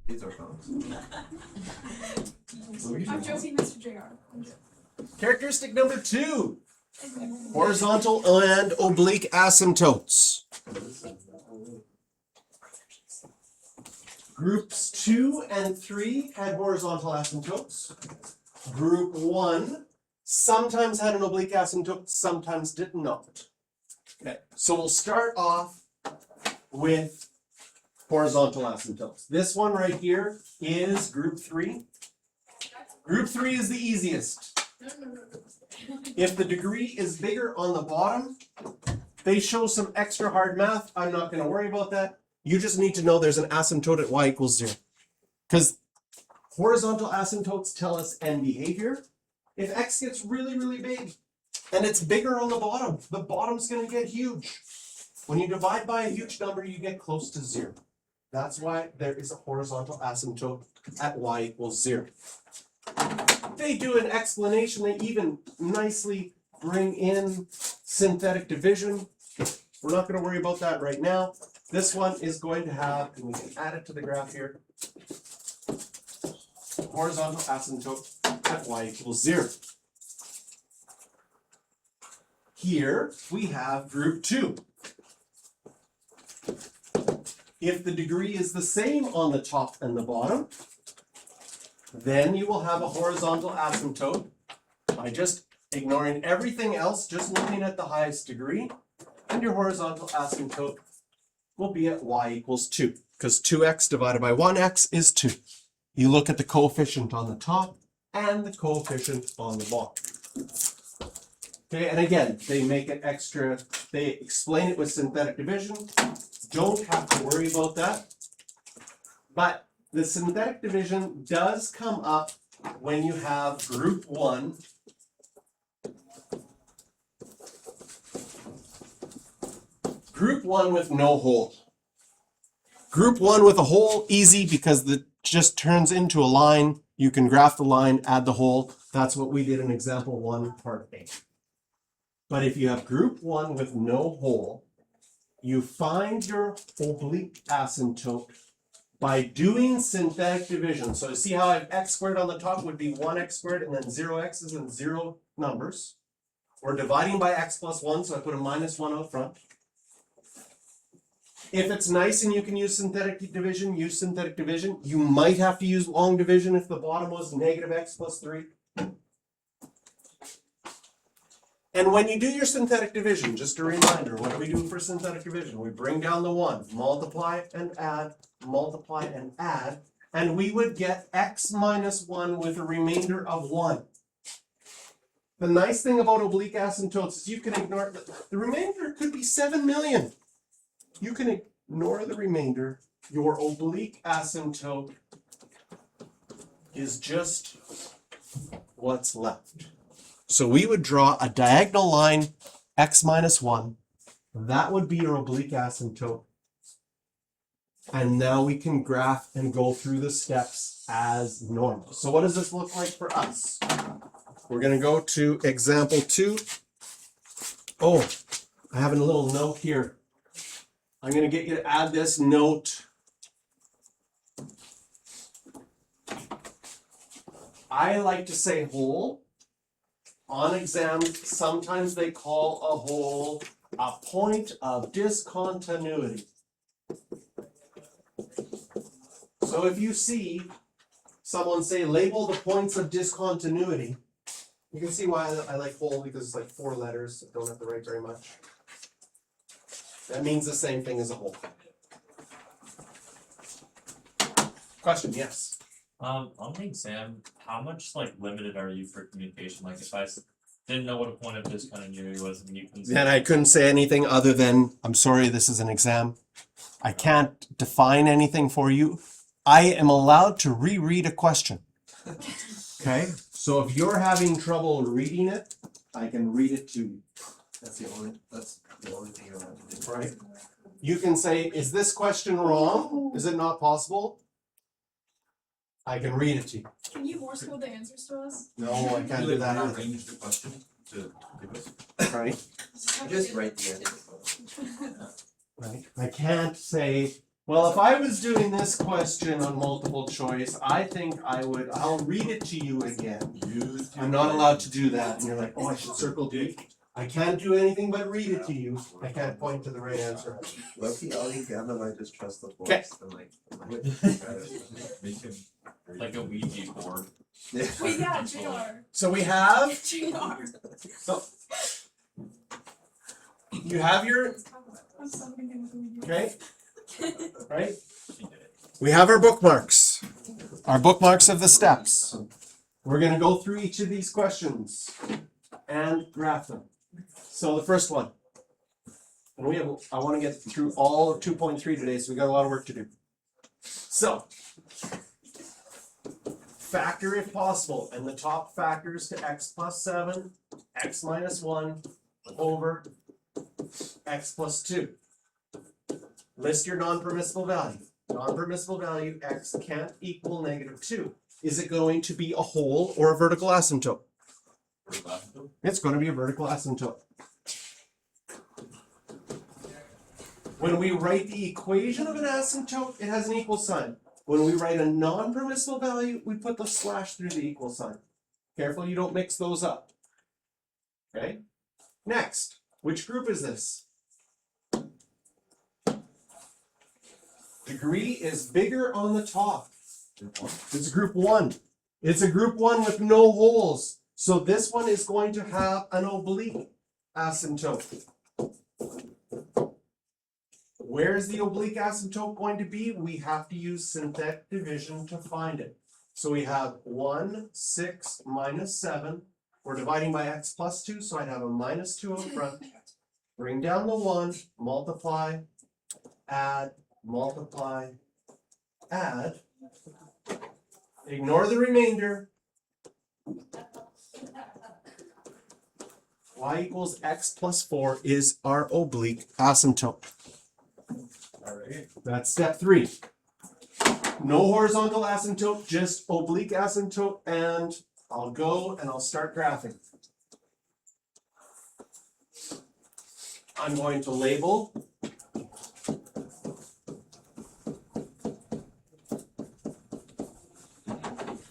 It's our phones. I'm joking, Mr. JR. I'm joking. Characteristic number 2. Horizontal and oblique asymptotes. Groups 2 and 3 had horizontal asymptotes. Group 1 sometimes had an oblique asymptote, sometimes did not. Okay, so we'll start off with horizontal asymptotes. This one right here is group 3. Group 3 is the easiest. If the degree is bigger on the bottom, they show some extra hard math. I'm not going to worry about that. You just need to know there's an asymptote at y equals 0. Because horizontal asymptotes tell us end behavior. If x gets really, really big, and it's bigger on the bottom's going to get huge. When you divide by a huge number, you get close to 0. That's why there is a horizontal asymptote at y equals 0. They do an explanation. They even nicely bring in synthetic division. We're not going to worry about that right now. This one is going to have, and we can add it to the graph here, horizontal asymptote at y equals 0. Here we have group 2. If the degree is the same on the top and the bottom, then you will have a horizontal asymptote by just ignoring everything else, just looking at the highest degree, and your horizontal asymptote will be at y equals 2, because 2x divided by 1x is 2. You look at the coefficient on the top and the coefficient on the bottom. Okay, and again, they make it extra, they explain it with synthetic division. Don't have to worry about that. But the synthetic division does come up when you have group 1 with no hole. Group 1 with a hole, easy because it just turns into a line. You can graph the line, add the hole. That's what we did in example 1, part A. But if you have group 1 with no hole, you find your oblique asymptote by doing synthetic division. So you see how I have x squared on the top would be 1x squared and then 0 x's and 0 numbers. We're dividing by x plus 1, so I put a minus 1 out front. If it's nice and you can use synthetic division, use synthetic division. You might have to use long division if the bottom was negative x plus 3. And when you do your synthetic division, just a reminder, what do we do for synthetic division? We bring down the 1, multiply and add, and we would get x minus 1 with a remainder of 1. The nice thing about oblique asymptotes is you can ignore, the remainder could be 7 million. You can ignore the remainder. Your oblique asymptote is just what's left. So we would draw a diagonal line, x minus 1. That would be your oblique asymptote. And now we can graph and go through the steps as normal. So what does this look like for us? We're going to go to example 2. Oh, I have a little note here. I'm going to get you to add this note. I like to say hole. On exams, sometimes they call a hole a point of discontinuity. So if you see someone say label the points of discontinuity, you can see why I like hole, because it's like 4 letters. I don't have to write very much. That means the same thing as a hole. Question, yes. On the exam, how much limited are you for communication? Like if I didn't know what a point of discontinuity was, and you can say, Then I couldn't say anything other than, I'm sorry, this is an exam. I can't define anything for you. I am allowed to reread a question. Okay, so if you're having trouble reading it, I can read it to you. That's the only thing you're allowed to do. Right? You can say, is this question wrong? Is it not possible? I can read it to you. Can you Morse code the answers to us? No, I can't do that either. Arrange the question to give us. Right? Just write the answer. Right? I can't say, Well, if I was doing this question on multiple choice, I think I'll read it to you again. I'm not allowed to do that, and you're like, oh, I should circle D. I can't do anything but read it to you. I can't point to the right answer. Lucky Ali Gamma might just trust the Okay. force and like. Make him like a Ouija board. Wait, yeah, JR. So we have, JR. so you have your, I'm so beginning to read. okay, right? She did it. We have our bookmarks of the steps. We're gonna go through each of these questions and graph them. So the first one, and I wanna get through all of 2.3 today, so we got a lot of work to do. So, factor if possible, and the top factors to x plus 7, x minus 1, over x plus 2. List your non-permissible value. Non-permissible value x can't equal -2. Is it going to be a whole or a vertical asymptote? It's going to be a vertical asymptote. When we write the equation of an asymptote, it has an equal sign. When we write a non-permissible value, we put the slash through the equal sign. Careful you don't mix those up. Okay? Next, which group is this? Degree is bigger on the top. It's a group 1. It's a group 1 with no holes. So this one is going to have an oblique asymptote. Where is the oblique asymptote going to be? We have to use synthetic division to find it. So we have 1, 6, minus 7. We're dividing by x plus 2, so I'd have a minus 2 up front. Bring down the 1, multiply, add, multiply, add. Ignore the remainder. Y equals x plus 4 is our oblique asymptote. Alright. That's step 3. No horizontal asymptote, just oblique asymptote, and I'll go and I'll start graphing. I'm going to label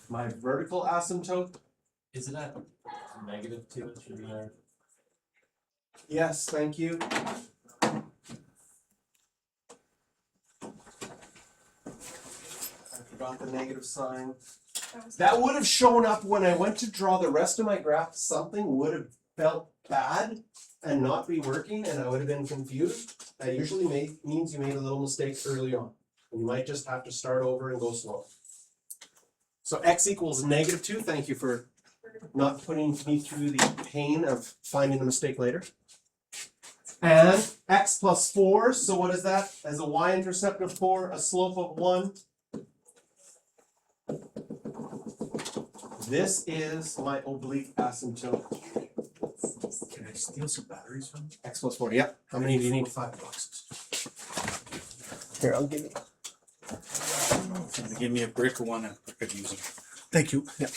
my vertical asymptote. Is it at -2? It should be there. Yes, thank you. I forgot the negative sign. That would have shown up when I went to draw the rest of my graph. Something would have felt bad and not be working, and I would have been confused. That usually means you made a little mistake early on. You might just have to start over and go slow. So x equals -2. Thank you for not putting me through the pain of finding the mistake later. And x plus 4, so what is that? As a y-intercept of 4, a slope of 1. This is my oblique asymptote. Can I steal some batteries from you? X plus 4, yeah. How many do you need? 5 boxes. Here, I'll give you. Give me a brick one, I could use them. Thank you. Yeah.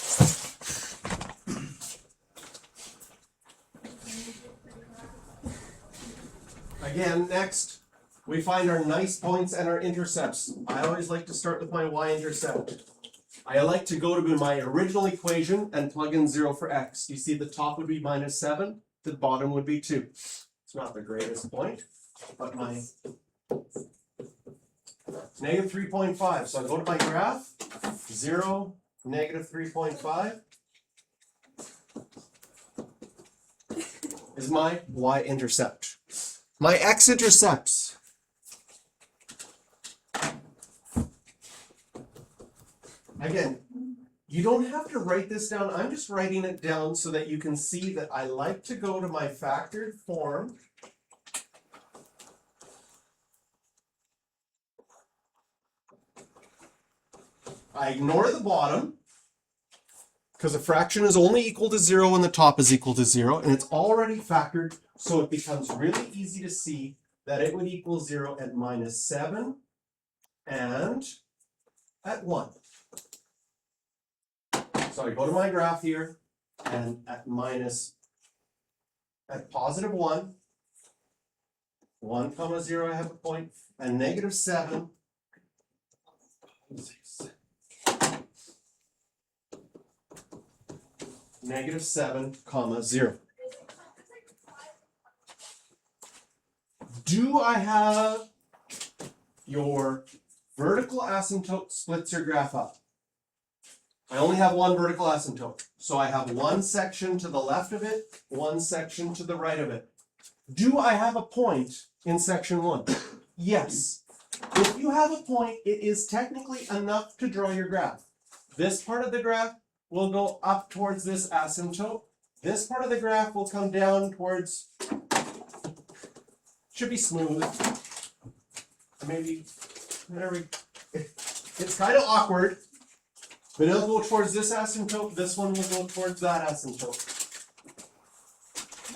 Again, next, we find our nice points and our intercepts. I always like to start with my y-intercept. I like to go to my original equation and plug in 0 for x. You see the top would be -7, the bottom would be 2. It's not the greatest point, but my -3.5. So I go to my graph, 0, -3.5 is my y-intercept. My x-intercepts. Again, you don't have to write this down. I'm just writing it down so that you can see that I like to go to my factored form. I ignore the bottom because a fraction is only equal to 0 when the top is equal to 0, and it's already factored, so it becomes really easy to see that it would equal 0 at -7 and at 1. So I go to my graph here, and at +1, 1 comma 0 I have a point, and -7, -7, 0. Do I have your vertical asymptote splits your graph up? I only have one vertical asymptote, so I have one section to the left of it, one section to the right of it. Do I have a point in section 1? Yes. If you have a point, it is technically enough to draw your graph. This part of the graph will go up towards this asymptote. This part of the graph will come down towards, should be smooth. Maybe, whatever. It's kind of awkward, but it'll go towards this asymptote. This one will go towards that asymptote.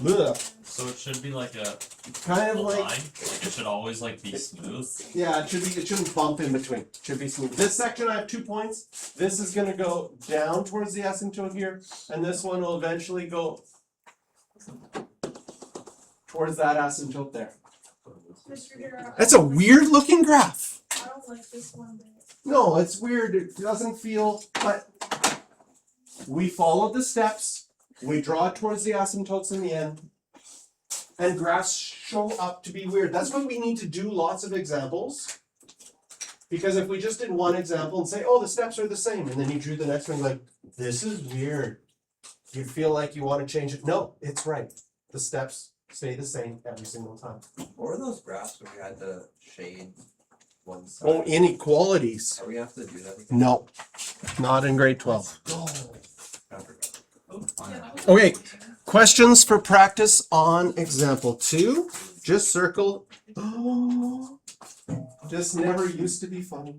Ugh. So it should be like a Kind of line. like, Like it should always like be smooth. yeah, it shouldn't bump in between. It should be smooth. This section I have 2 points. This is gonna go down towards the asymptote here, and this one will eventually go towards that asymptote there. Mr. Hero, That's a weird looking graph. I don't like this one bit. No, it's weird. It doesn't feel, but we followed the steps. We draw it towards the asymptotes in the end. And graphs show up to be weird. That's why we need to do lots of examples. Because if we just did one example and say, oh, the steps are the same, and then you drew the next one, like, this is weird. You feel like you want to change it. No, it's right. The steps stay the same every single time. What were those graphs where we had to shade one side? Oh, inequalities. Are we have to do that again? No, not in grade 12. I forgot. Okay, questions for practice on example 2. Just circle. Oh, just never used to be funny.